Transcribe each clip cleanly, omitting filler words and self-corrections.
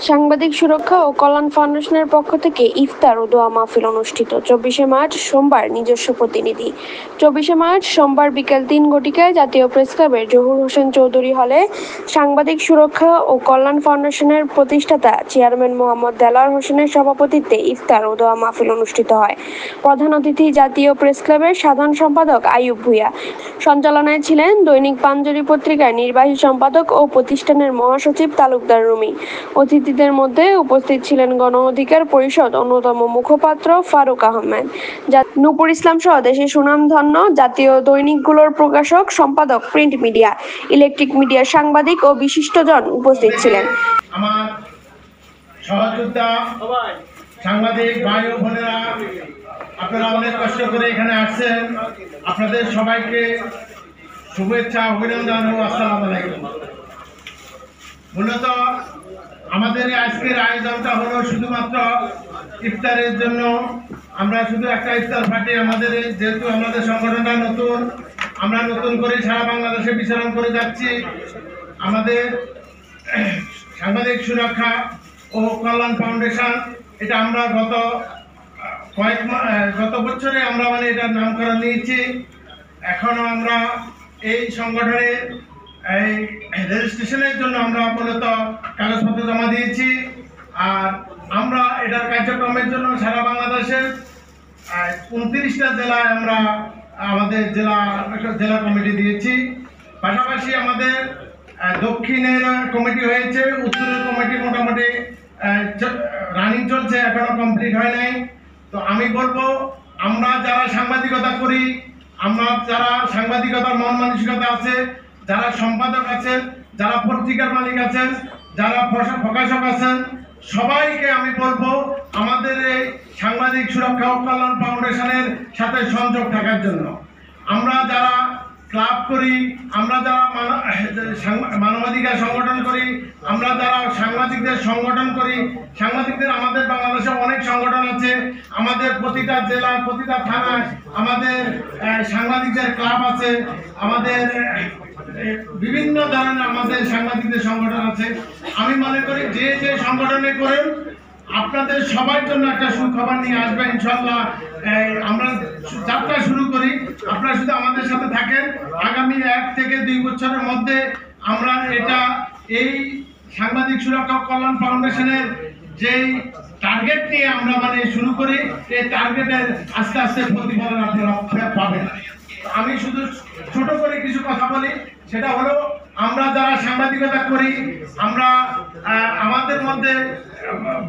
সাংবাদিক সুরক্ষা ও কল্যাণ ফাউন্ডেশনের পক্ষ থেকে ইফতার ও দোয়া মাহফিল অনুষ্ঠিত। 24শে মার্চ সোমবার নিজস্ব প্রতিনিধি। 24শে মার্চ সোমবার বিকেল 3 ঘটিকায় জাতীয় প্রেসক্লাবের জহুর হোসেন চৌধুরী হলে সাংবাদিক সুরক্ষা ও কল্যাণ ফাউন্ডেশনের প্রতিষ্ঠাতা চেয়ারম্যান মোহাম্মদ দেলোয়ার হোসেনের সভাপতিত্বে ইফতার ও দোয়া মাহফিল অনুষ্ঠিত হয়। প্রধান অতিথি জাতীয় প্রেসক্লাবের সাধারণ সম্পাদক আইয়ুব ভূঁইয়া। সঞ্চালনায় ছিলেন দৈনিক পাঞ্জরি পত্রিকার নির্বাহী সম্পাদক ও প্রতিষ্ঠানের মহাসচিব তালুকদার রুমি। অতিথিদের মধ্যে উপস্থিত ছিলেন গণ অধিকার পরিষদ অন্যতম মুখপাত্র ফারুক আহমেদ, নূপুর ইসলাম সহ দেশের সুনামধন্য জাতীয় দৈনিকগুলোর প্রকাশক, সম্পাদক, প্রিন্ট মিডিয়া, ইলেকট্রিক মিডিয়ার সাংবাদিক ও বিশিষ্টজন উপস্থিত ছিলেন। আমার সহযোদ্ধা সাংবাদিক ভাই ও বোনেরা, আপনারা অনেক কষ্ট করে এখানে আসছেন। আপনাদের সবাইকে শুভেচ্ছা, অভিনন্দন ও আসসালামু আলাইকুম। মূলত আমাদের আজকের আয়োজনটা হলো শুধুমাত্র ইফতারের জন্য। আমরা শুধু একটা ইফতার পার্টি, আমাদের যেহেতু আমাদের সংগঠনটা নতুন, আমরা নতুন করে সারা বাংলাদেশে বিচরণ করে যাচ্ছি। আমাদের সাংবাদিক সুরক্ষা ও কল্যাণ ফাউন্ডেশন, এটা আমরা গত বছরে আমরা এটার নামকরণ নিয়েছি। এখনো আমরা এই সংগঠনের এই রেজিস্ট্রেশনের জন্য আমরা মূলত কাগজপত্র জমা দিয়েছি। আর আমরা এটার কার্যক্রমের জন্য সারা বাংলাদেশের 29টা জেলায় আমরা আমাদের জেলা কমিটি দিয়েছি। পাশাপাশি আমাদের দক্ষিণের কমিটি হয়েছে, উত্তরের কমিটি মোটামুটি রানিং চলছে, এখনো কমপ্লিট হয় নাই। তো আমি বলবো, আমরা যারা সাংবাদিকতা করি, আমরা যারা সাংবাদিকতার মন মানসিকতা আছে, যারা সম্পাদক আছেন, যারা পত্রিকার মালিক আছেন, যারা প্রকাশক আছেন, সবাইকে আমি বলবো আমাদের এই সাংবাদিক সুরক্ষা ও কল্যাণ ফাউন্ডেশনের সাথে সংযোগ থাকার জন্য। আমরা যারা ক্লাব করি, আমরা যারা মানবাধিকার সংগঠন করি, আমরা যারা সাংবাদিকদের সংগঠন করি, সাংবাদিকদের আমাদের বাংলাদেশে অনেক সংগঠন আছে। আমাদের প্রতিটা জেলা, প্রতিটা থানায় আমাদের সাংবাদিকদের ক্লাব আছে, আমাদের বিভিন্ন ধরনের আমাদের সাংবাদিকদের সংগঠন আছে। আমি মনে করি যে যে সংগঠনে করেন, আপনাদের সবার জন্য একটা সুখবর নিয়ে আসবে ইনশাল্লাহ। আমরা যাত্রা শুরু করি, আপনারা শুধু আমাদের সাথে থাকেন। আগামী 1 থেকে 2 বছরের মধ্যে আমরা এই সাংবাদিক সুরক্ষা কল্যাণ ফাউন্ডেশনের যেই টার্গেট নিয়ে আমরা শুরু করি, এই টার্গেটের আস্তে আস্তে প্রতিফলন আপনারা পাবেন। আমি শুধু ছোট করে কিছু কথা বলি, সেটা হলো আমরা যারা সাংবাদিকতা করি, আমরা আমাদের মধ্যে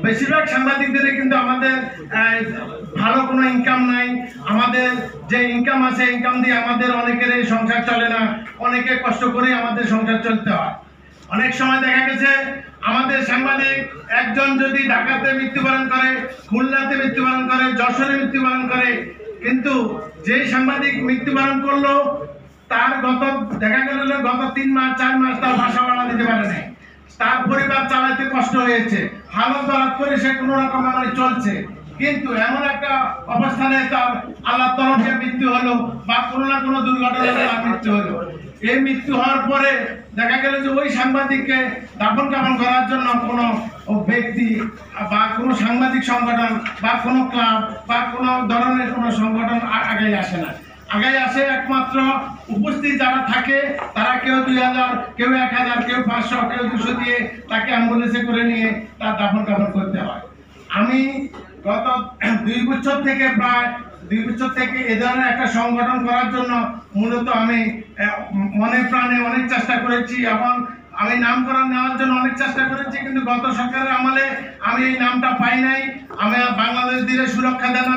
বেশিরভাগ সাংবাদিকদের কিন্তু আমাদের ভালো কোনো ইনকাম নাই। আমাদের যে ইনকাম আছে, ইনকাম দিয়ে আমাদের অনেকের সংসার চলে না, অনেকে কষ্ট করে আমাদের সংসার চলতে হয়। অনেক সময় দেখা গেছে আমাদের সাংবাদিক একজন যদি ঢাকাতে মৃত্যুবরণ করে, খুলনাতে মৃত্যুবরণ করে, যশোরে মৃত্যুবরণ করে, কিন্তু যে সাংবাদিক মৃত্যুবরণ করলো তার দেখা গেল গত 3 মাস 4 মাস তার বাসা ভাড়া দিতে পারে নাই, তার পরিবার চালাইতে কষ্ট হয়েছে, হালত বারাত করে সে কোনো রকম চলছে। কিন্তু এমন একটা অবস্থানে তার আল্লাহর তরফে মৃত্যু হলো বা কোনো না কোনো দুর্ঘটনায় তার মৃত্যু হলো। এই মৃত্যু হওয়ার পরে দেখা গেল যে ওই সাংবাদিককে দাফন কাফন করার জন্য কোনো ব্যক্তি বা কোনো সাংবাদিক সংগঠন বা কোনো ক্লাব বা কোনো ধরনের কোনো সংগঠন আগে আসে না। আগে আসে একমাত্র উপস্থিত যারা থাকে, তারা কেউ 2000, কেউ 1000, কেউ 500, কেউ 200 দিয়ে তাকে অ্যাম্বুলেন্সে করে নিয়ে তার দাফন কাফন করতে হয়। আমি গত 2 বছর থেকে প্রায় 2 বছর থেকে এ ধরনের একটা সংগঠন করার জন্য মূলত আমি মনে প্রাণে অনেক চেষ্টা করেছি এবং আমি নামকরণ নেওয়ার জন্য অনেক চেষ্টা করেছি, কিন্তু গত সরকারের আমলে আমি এই নামটা পাই নাই। আমি বাংলাদেশ দিলে সুরক্ষা দেনা